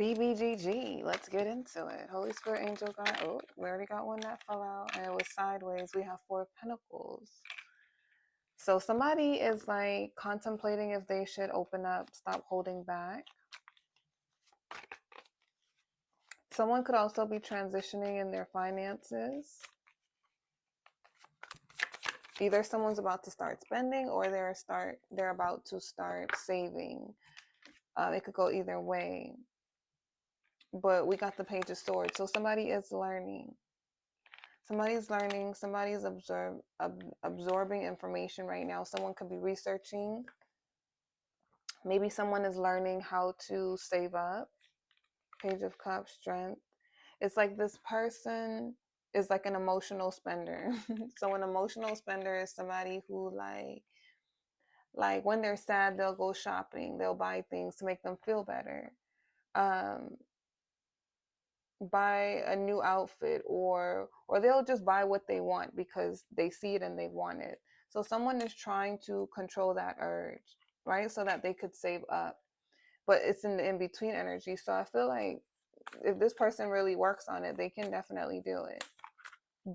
BBGG, let's get into it. Holy Spirit, Angel, God. Oh, we already got one that fell out and it was sideways. We have 4 Pentacles. So somebody is like contemplating if they should open up, stop holding back. Someone could also be transitioning in their finances. Either someone's about to start spending or they're about to start saving. It could go either way. But we got the Page of Swords. So somebody is learning. Somebody's learning. Somebody's absorbing information right now. Someone could be researching. Maybe someone is learning how to save up. Page of Cups, Strength. It's like this person is like an emotional spender. So an emotional spender is somebody who like when they're sad, they'll go shopping. They'll buy things to make them feel better. Buy a new outfit or they'll just buy what they want because they see it and they want it. So someone is trying to control that urge, right? So that they could save up. But it's in the in-between energy. So I feel like if this person really works on it, they can definitely do it.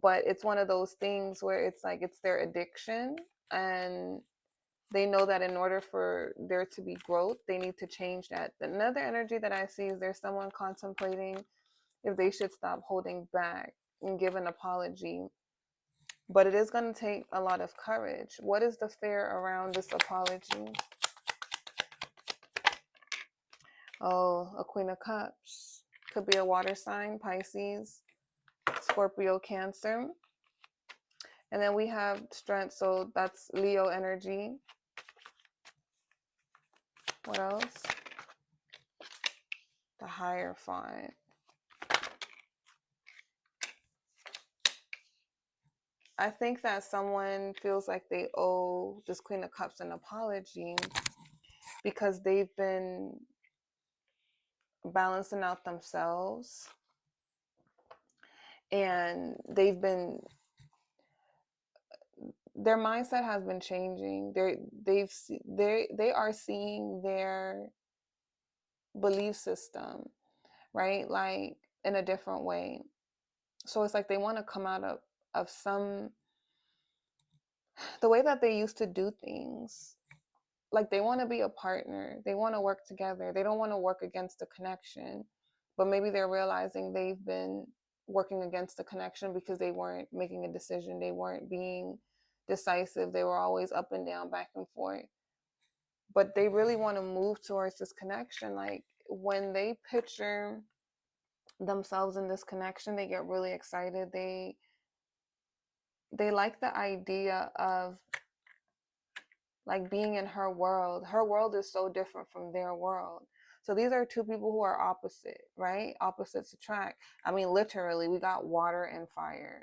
But it's one of those things where it's like it's their addiction and they know that in order for there to be growth, they need to change that. Another energy that I see is there's someone contemplating if they should stop holding back and give an apology. But it is going to take a lot of courage. What is the fear around this apology? Oh, a Queen of Cups. Could be a water sign, Pisces, Scorpio, Cancer. And then we have Strength, so that's Leo energy. What else? The Hierophant. I think that someone feels like they owe this Queen of Cups an apology because they've been balancing out themselves and their mindset has been changing. They are seeing their belief system, right, like in a different way. So it's like they want to come out of the way that they used to do things. Like they want to be a partner, they want to work together, they don't want to work against the connection. But maybe they're realizing they've been working against the connection because they weren't making a decision, they weren't being decisive, they were always up and down, back and forth. But they really want to move towards this connection. Like when they picture themselves in this connection, they get really excited. They like the idea of like being in her world. Her world is so different from their world. So these are two people who are opposite, right? Opposites attract. I mean, literally, we got water and fire.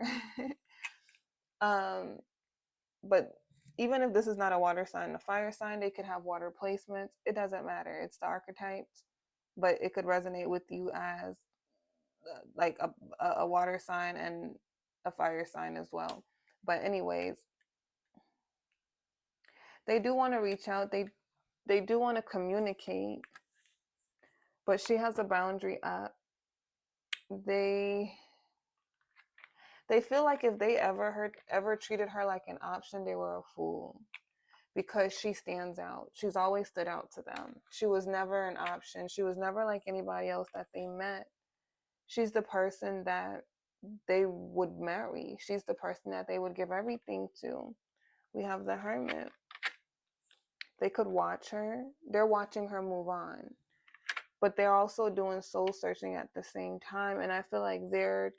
But even if this is not a water sign, a fire sign, they could have water placements. It doesn't matter. It's the archetypes, but it could resonate with you as like a water sign and a fire sign as well. But anyways, they do want to reach out. They do want to communicate, but she has a boundary up. They feel like if they ever treated her like an option, they were a fool because she stands out. She's always stood out to them. She was never an option. She was never like anybody else that they met. She's the person that they would marry. She's the person that they would give everything to. We have the Hermit. They could watch her. They're watching her move on. But they're also doing soul searching at the same time. And I feel like they're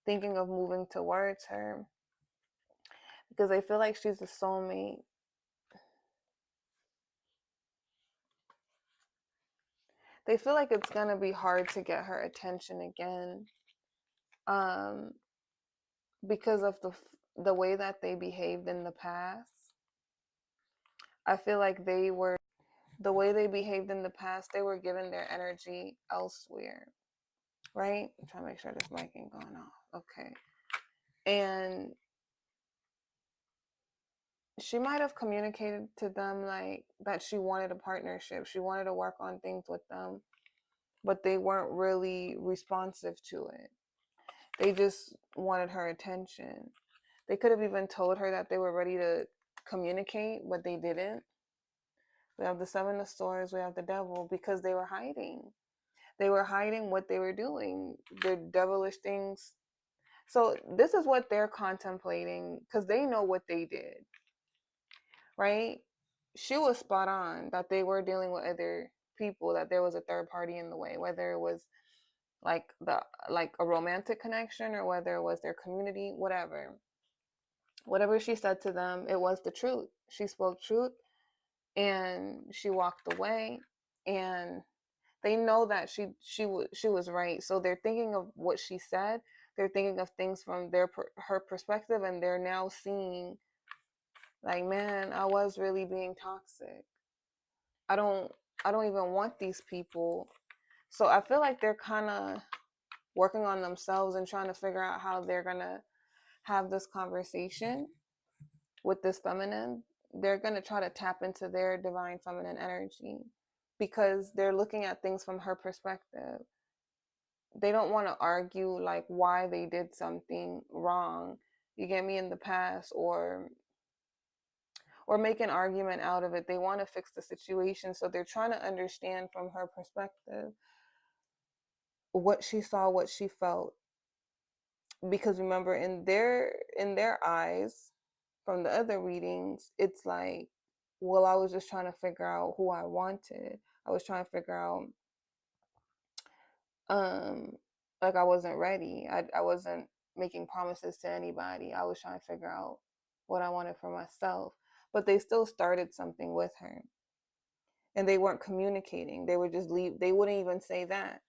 thinking of moving towards her because they feel like she's a soulmate. They feel like it's going to be hard to get her attention again because of the way that they behaved in the past. I feel like the way they behaved in the past, they were giving their energy elsewhere, right? I'm trying to make sure this mic ain't going off. Okay. And she might have communicated to them like that she wanted a partnership. She wanted to work on things with them. but they weren't really responsive to it. They just wanted her attention. They could have even told her that they were ready to communicate, but they didn't. We have the Seven of Swords, we have the Devil, because they were hiding. They were hiding what they were doing, their devilish things. So this is what they're contemplating because they know what they did, right? She was spot on that they were dealing with other people, that there was a third party in the way, whether it was like a romantic connection or whether it was their community, whatever she said to them, it was the truth. She spoke truth and she walked away, and they know that she was right, so they're thinking of what she said. They're thinking of things from her perspective, and they're now seeing like, man, I was really being toxic. I don't even want these people. So I feel like they're kind of working on themselves and trying to figure out how they're gonna have this conversation with this feminine. They're gonna try to tap into their divine feminine energy because they're looking at things from her perspective. They don't want to argue like why they did something wrong, you get me, in the past, or make an argument out of it. They want to fix the situation, so they're trying to understand from her perspective what she saw, what she felt. Because remember, in their eyes, from the other readings, it's like, well, I was just trying to figure out who I wanted. I was trying to figure out um like I wasn't ready. I wasn't making promises to anybody. I was trying to figure out what I wanted for myself. But they still started something with her. And they weren't communicating. They would just leave. They wouldn't even say that.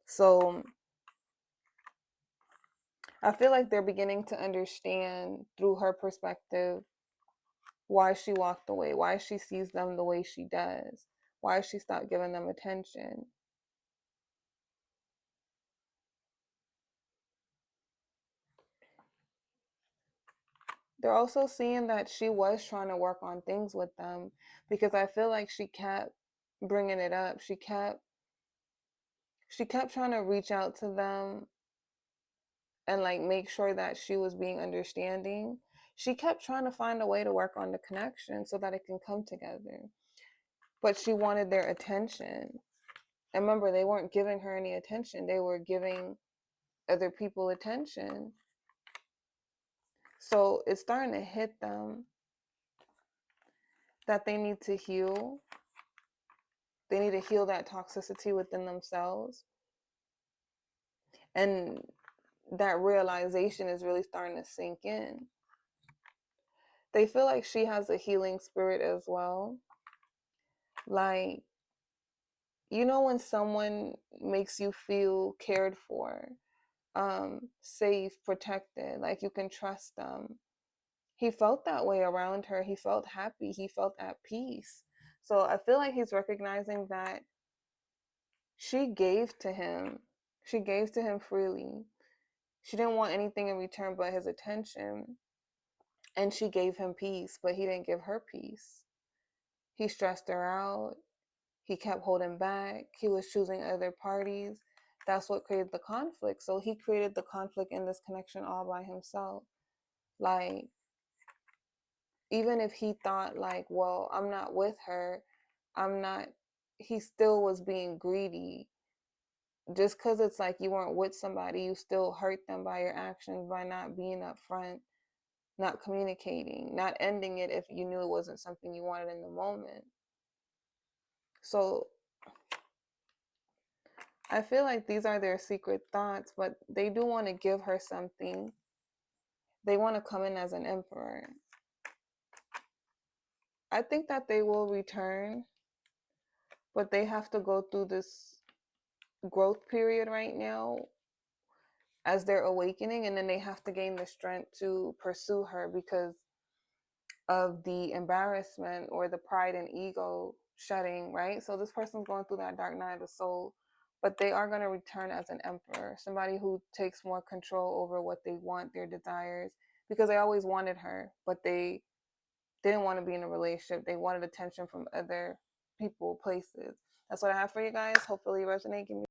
So I feel like they're beginning to understand through her perspective why she walked away, why she sees them the way she does, why she stopped giving them attention. They're also seeing that she was trying to work on things with them, because I feel like she kept bringing it up. She kept trying to reach out to them and like make sure that she was being understanding. She kept trying to find a way to work on the connection so that it can come together. But she wanted their attention. And remember, they weren't giving her any attention. They were giving other people attention. So it's starting to hit them that they need to heal. They need to heal that toxicity within themselves. And that realization is really starting to sink in. They feel like she has a healing spirit as well. Like, you know, when someone makes you feel cared for, safe, protected, like you can trust them. He felt that way around her. He felt happy. He felt at peace. So I feel like he's recognizing that she gave to him. She gave to him freely. She didn't want anything in return but his attention. And she gave him peace, but he didn't give her peace. He stressed her out. He kept holding back. He was choosing other parties. That's what created the conflict. So he created the conflict in this connection all by himself. Like, even if he thought like, well, I'm not with her, I'm not, he still was being greedy. Just because it's like you weren't with somebody, you still hurt them by your actions, by not being upfront, not communicating, not ending it if you knew it wasn't something you wanted in the moment. So I feel like these are their secret thoughts, but they do want to give her something. They want to come in as an emperor. I think that they will return, but they have to go through this growth period right now as they're awakening, and then they have to gain the strength to pursue her because of the embarrassment or the pride and ego shedding, right? So this person's going through that dark night of the soul, but they are going to return as an emperor, somebody who takes more control over what they want, their desires, because they always wanted her, but they didn't want to be in a relationship. They wanted attention from other people, places. That's what I have for you guys. Hopefully you resonate. Give me